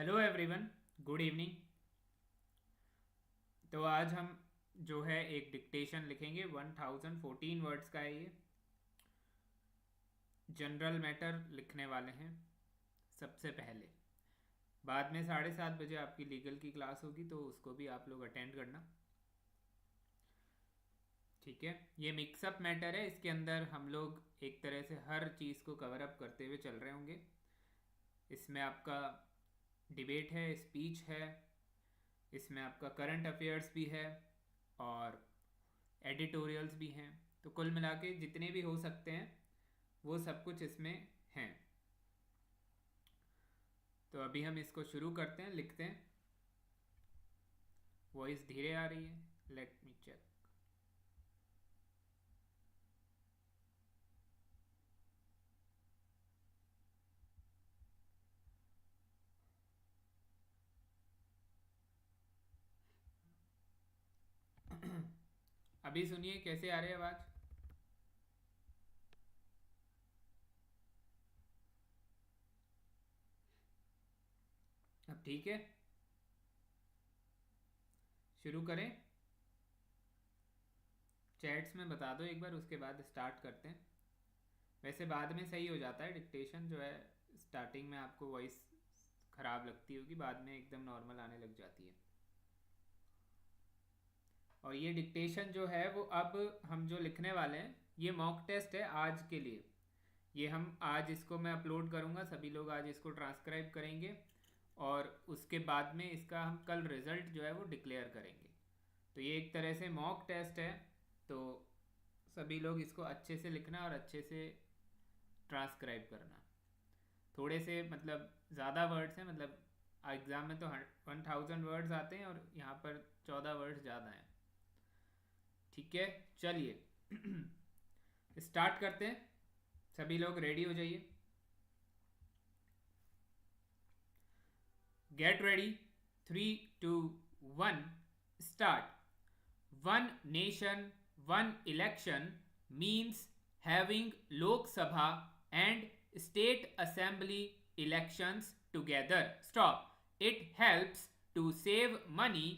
Hello everyone, good evening. तो आज हम जो है एक डिक्टेशन लिखेंगे। 1014 वर्ड्स का है ये। जनरल मैटर लिखने वाले हैं सबसे पहले। बाद में 7:30 बजे आपकी लीगल की क्लास होगी, तो उसको भी आप लोग अटेंड करना। ठीक है, ये मिक्सअप मैटर है। इसके अंदर हम लोग एक तरह से हर चीज़ को कवर अप करते हुए चल रहे होंगे। इसमें आपका डिबेट है, स्पीच है, इसमें आपका करंट अफेयर्स भी है और एडिटोरियल्स भी हैं। तो कुल मिला के जितने भी हो सकते हैं वो सब कुछ इसमें हैं। तो अभी हम इसको शुरू करते हैं, लिखते हैं। वॉइस धीरे आ रही है, लेट मी चेक। अभी सुनिए कैसे आ रही है आवाज़। अब ठीक है, शुरू करें। चैट्स में बता दो एक बार, उसके बाद स्टार्ट करते हैं। वैसे बाद में सही हो जाता है डिक्टेशन जो है। स्टार्टिंग में आपको वॉइस ख़राब लगती होगी, बाद में एकदम नॉर्मल आने लग जाती है। और ये डिक्टेशन जो है वो अब हम जो लिखने वाले हैं, ये मॉक टेस्ट है आज के लिए। ये हम आज इसको मैं अपलोड करूँगा, सभी लोग आज इसको ट्रांसक्राइब करेंगे और उसके बाद में इसका हम कल रिज़ल्ट जो है वो डिक्लेयर करेंगे। तो ये एक तरह से मॉक टेस्ट है, तो सभी लोग इसको अच्छे से लिखना और अच्छे से ट्रांसक्राइब करना। थोड़े से मतलब ज़्यादा वर्ड्स हैं, मतलब एग्ज़ाम में तो 1000 वर्ड्स आते हैं और यहाँ पर 14 वर्ड्स ज़्यादा हैं। ठीक है, चलिए स्टार्ट करते हैं। सभी लोग रेडी हो जाइए। Get ready, 3, 2, 1, start. One nation, one election means having Lok Sabha and state assembly elections together. Stop. It helps to save money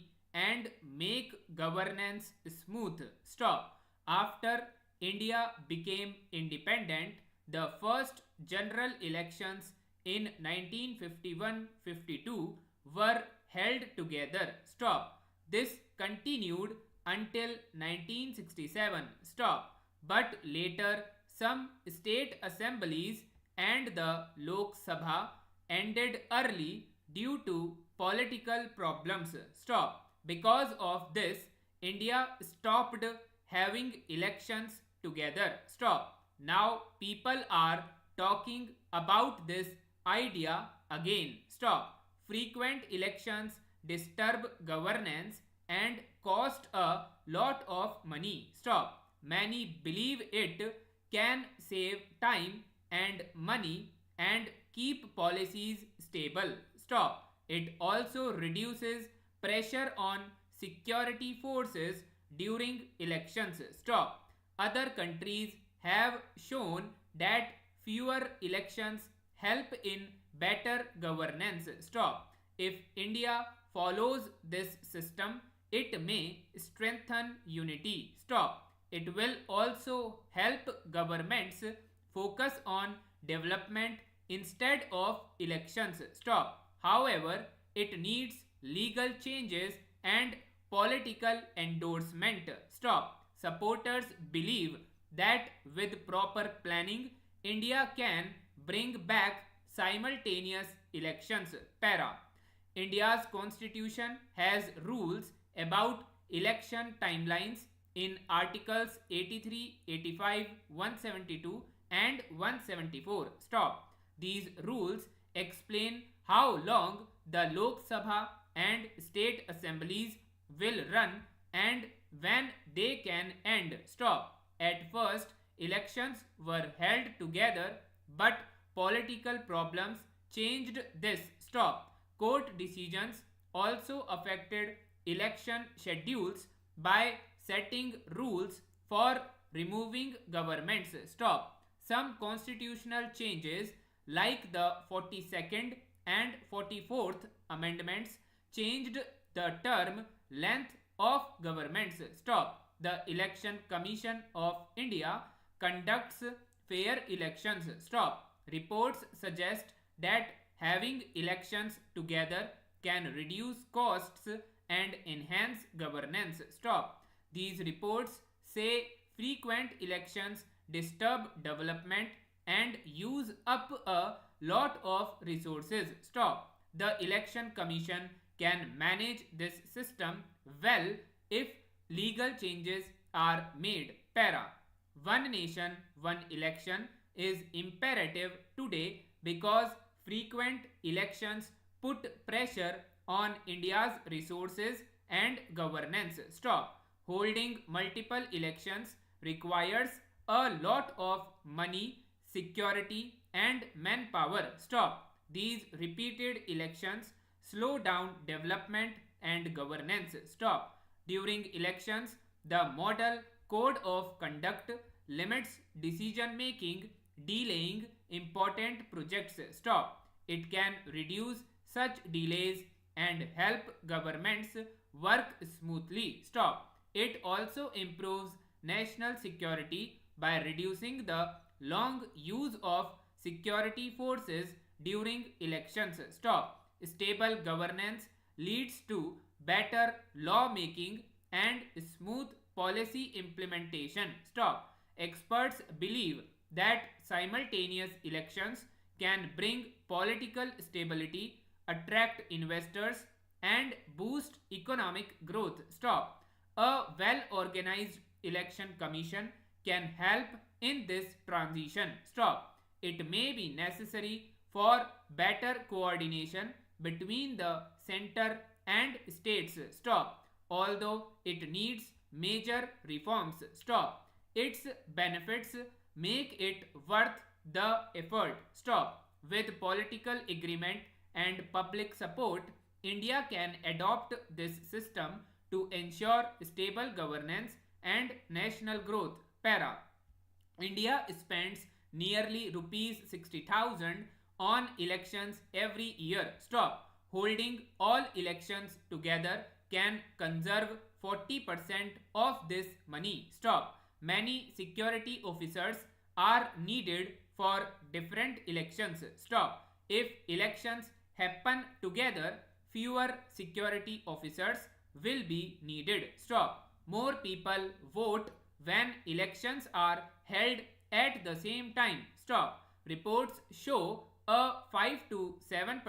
and make governance smooth. Stop. After India became independent, the first general elections in 1951-52 were held together. Stop. This continued until 1967. Stop. But later some state assemblies and the Lok Sabha ended early due to political problems. Stop. Because of this, India stopped having elections together. Stop. Now people are talking about this idea again. Stop. Frequent elections disturb governance and cost a lot of money. Stop. Many believe it can save time and money and keep policies stable. Stop. It also reduces pressure on security forces during elections. Stop. Other countries have shown that fewer elections help in better governance. Stop. If India follows this system, it may strengthen unity. Stop. It will also help governments focus on development instead of elections. Stop. However, it needs legal changes and political endorsement. Stop. Supporters believe that with proper planning, India can bring back simultaneous elections. Para. India's constitution has rules about election timelines in Articles 83, 85, 172 and 174. Stop. These rules explain how long the Lok Sabha and state assemblies will run and when they can end. Stop. At first, elections were held together, but political problems changed this. Stop. Court decisions also affected election schedules by setting rules for removing governments. Stop. Some constitutional changes like the 42nd and 44th amendments changed the term length of governments. Stop. The Election Commission of India conducts fair elections. Stop. Reports suggest that having elections together can reduce costs and enhance governance. Stop. These reports say frequent elections disturb development and use up a lot of resources. Stop. The Election Commission can manage this system well if legal changes are made. Para. One nation, one election is imperative today because frequent elections put pressure on India's resources and governance. Stop. Holding multiple elections requires a lot of money, security, and manpower. Stop. These repeated elections slow down development and governance. Stop. During elections, the Model Code of Conduct limits decision making, delaying important projects. Stop. It can reduce such delays and help governments work smoothly. Stop. It also improves national security by reducing the long use of security forces during elections. Stop. Stable governance leads to better law making and smooth policy implementation. Stop. Experts believe that simultaneous elections can bring political stability, attract investors, and boost economic growth. Stop. A well organized election commission can help in this transition. Stop. It may be necessary for better coordination between the center and states. Stop. Although it needs major reforms. Stop. Its benefits make it worth the effort. Stop. With political agreement and public support, India can adopt this system to ensure stable governance and national growth. Para. India spends nearly rupees 60,000 on elections every year. Stop. Holding all elections together can conserve 40% of this money. Stop. Many security officers are needed for different elections. Stop. If elections happen together, fewer security officers will be needed. Stop. More people vote when elections are held at the same time. Stop. Reports show a 5 to 7%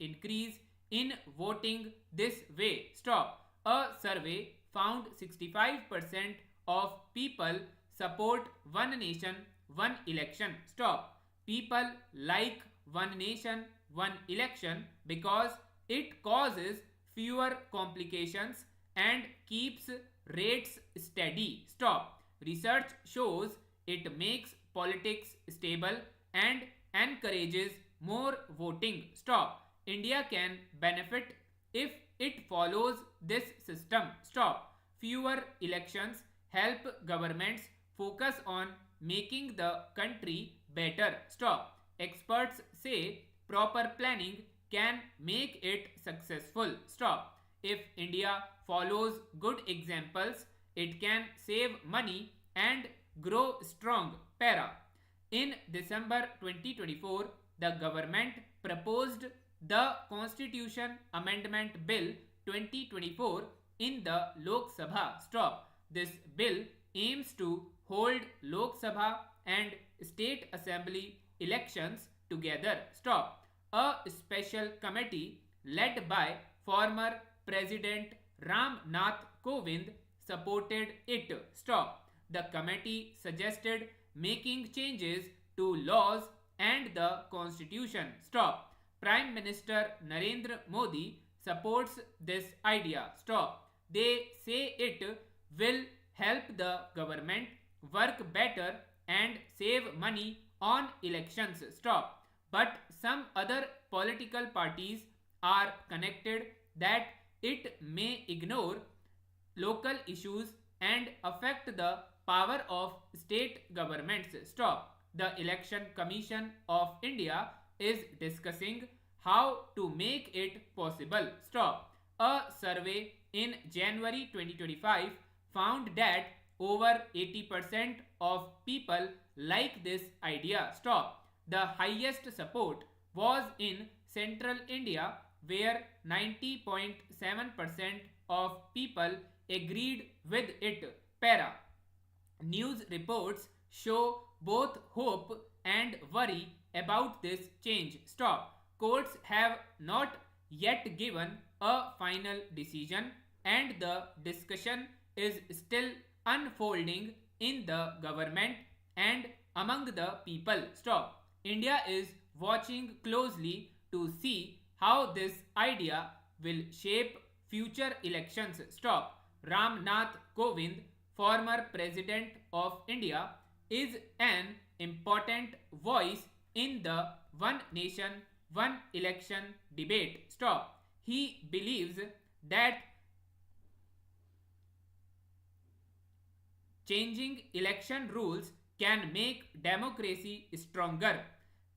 increase in voting this way. Stop. A survey found 65% of people support one nation, one election. Stop. People like one nation, one election because it causes fewer complications and keeps rates steady. Stop. Research shows it makes politics stable and encourages more voting. Stop. India can benefit if it follows this system. Stop. Fewer elections help governments focus on making the country better. Stop. Experts say proper planning can make it successful. Stop. If India follows good examples, it can save money and grow strong. Para. In December 2024, the government proposed the Constitution Amendment Bill 2024 in the Lok Sabha. Stop. This bill aims to hold Lok Sabha and State Assembly elections together. Stop. A special committee led by former President Ram Nath Kovind supported it. Stop. The committee suggested making changes to laws and the constitution. Stop. Prime Minister Narendra Modi supports this idea. Stop. They say it will help the government work better and save money on elections. Stop. But some other political parties are connected that it may ignore local issues and affect the power of state governments. Stop. The Election Commission of India is discussing how to make it possible. Stop. A survey in January 2025 found that over 80% of people like this idea. Stop. The highest support was in central India, where 90.7% of people agreed with it. Para. News reports show both hope and worry about this change. Stop. Courts have not yet given a final decision, and the discussion is still unfolding in the government and among the people. Stop. India is watching closely to see how this idea will shape future elections. Stop. Ram Nath Kovind, former president of India, is an important voice in the one nation, one election debate. Stop. He believes that changing election rules can make democracy stronger.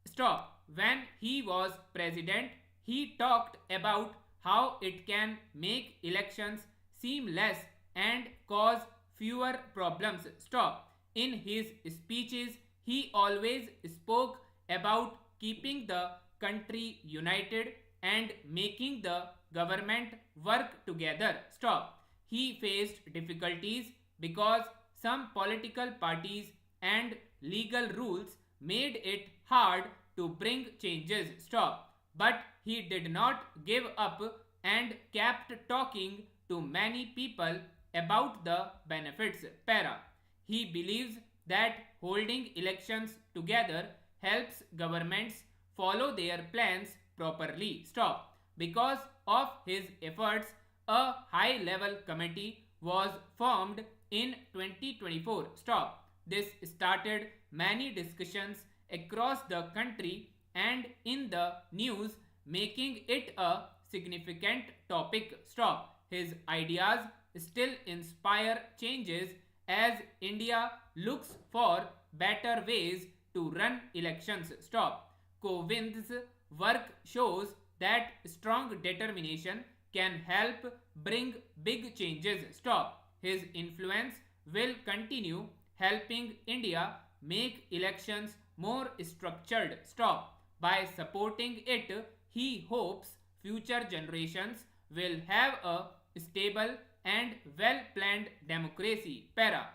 Stop. When he was president, he talked about how it can make elections seamless and cause fewer problems. Stop. In his speeches, he always spoke about keeping the country united and making the government work together. Stop. He faced difficulties because some political parties and legal rules made it hard to bring changes. Stop. But he did not give up and kept talking to many people about the benefits. Para. He believes that holding elections together helps governments follow their plans properly. Stop. Because of his efforts, a high level committee was formed in 2024. Stop. This started many discussions across the country and in the news, making it a significant topic. Stop. His ideas still inspire changes as India looks for better ways to run elections. Stop. Kovind's work shows that strong determination can help bring big changes. Stop. His influence will continue helping India make elections more structured. Stop. By supporting it, he hopes future generations will have a stable and well planned democracy. Para.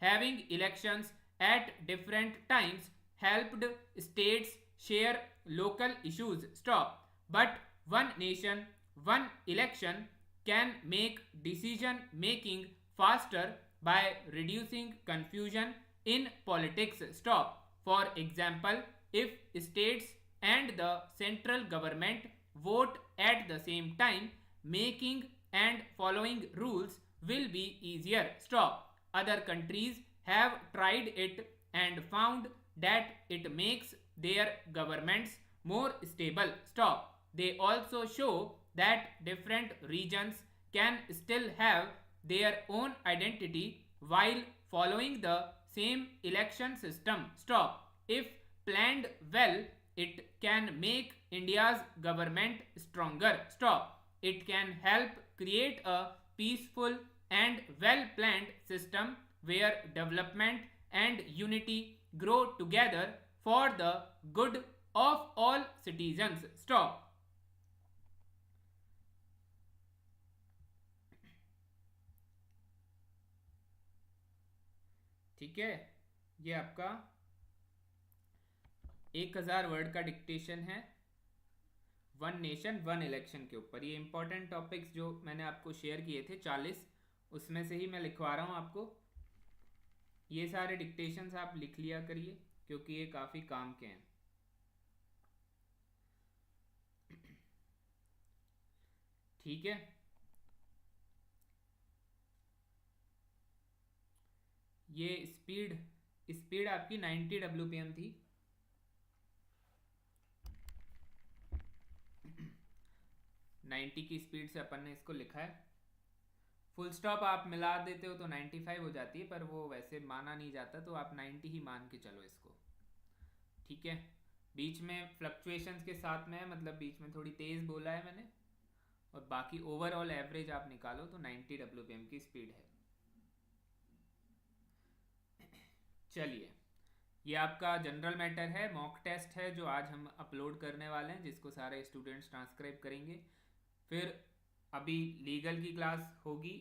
Having elections at different times helped states share local issues. Stop. But one nation, one election can make decision making faster by reducing confusion in politics. Stop. For example, if states and the central government vote at the same time, making and following rules will be easier. Stop. Other countries have tried it and found that it makes their governments more stable. Stop. They also show that different regions can still have their own identity while following the same election system. Stop. If planned well, it can make India's government stronger. Stop. It can help create a peaceful and well planned system where development and unity grow together for the good of all citizens. Stop. ठीक है, ये आपका 1000 word का dictation है one nation one election के ऊपर। ये important topics जो मैंने आपको शेयर किए थे 40, उसमें से ही मैं लिखवा रहा हूँ आपको। ये सारे डिक्टेशंस आप लिख लिया करिए क्योंकि ये काफ़ी काम के हैं। ठीक है, ये स्पीड आपकी 90 WPM थी। 90 की स्पीड से अपन ने इसको लिखा है। फुल स्टॉप आप मिला देते हो तो 95 हो जाती है, पर वो वैसे माना नहीं जाता, तो आप 90 ही मान के चलो इसको। ठीक है, बीच में फ्लक्चुएशंस के साथ में है, मतलब बीच में थोड़ी तेज़ बोला है मैंने, और बाकी ओवरऑल एवरेज आप निकालो तो 90 WPM की स्पीड है। चलिए, ये आपका जनरल मैटर है, मॉक टेस्ट है जो आज हम अपलोड करने वाले हैं, जिसको सारे स्टूडेंट्स ट्रांसक्राइब करेंगे। फिर अभी लीगल की क्लास होगी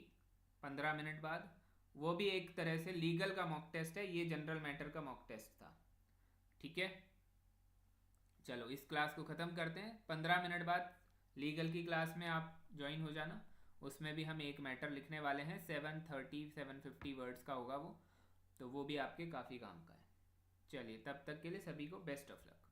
15 मिनट बाद, वो भी एक तरह से लीगल का मॉक टेस्ट है, ये जनरल मैटर का मॉक टेस्ट था। ठीक है, चलो इस क्लास को ख़त्म करते हैं। 15 मिनट बाद लीगल की क्लास में आप ज्वाइन हो जाना, उसमें भी हम एक मैटर लिखने वाले हैं, 750 वर्ड्स का होगा वो, तो वो भी आपके काफ़ी काम का है। चलिए, तब तक के लिए सभी को बेस्ट ऑफ लक।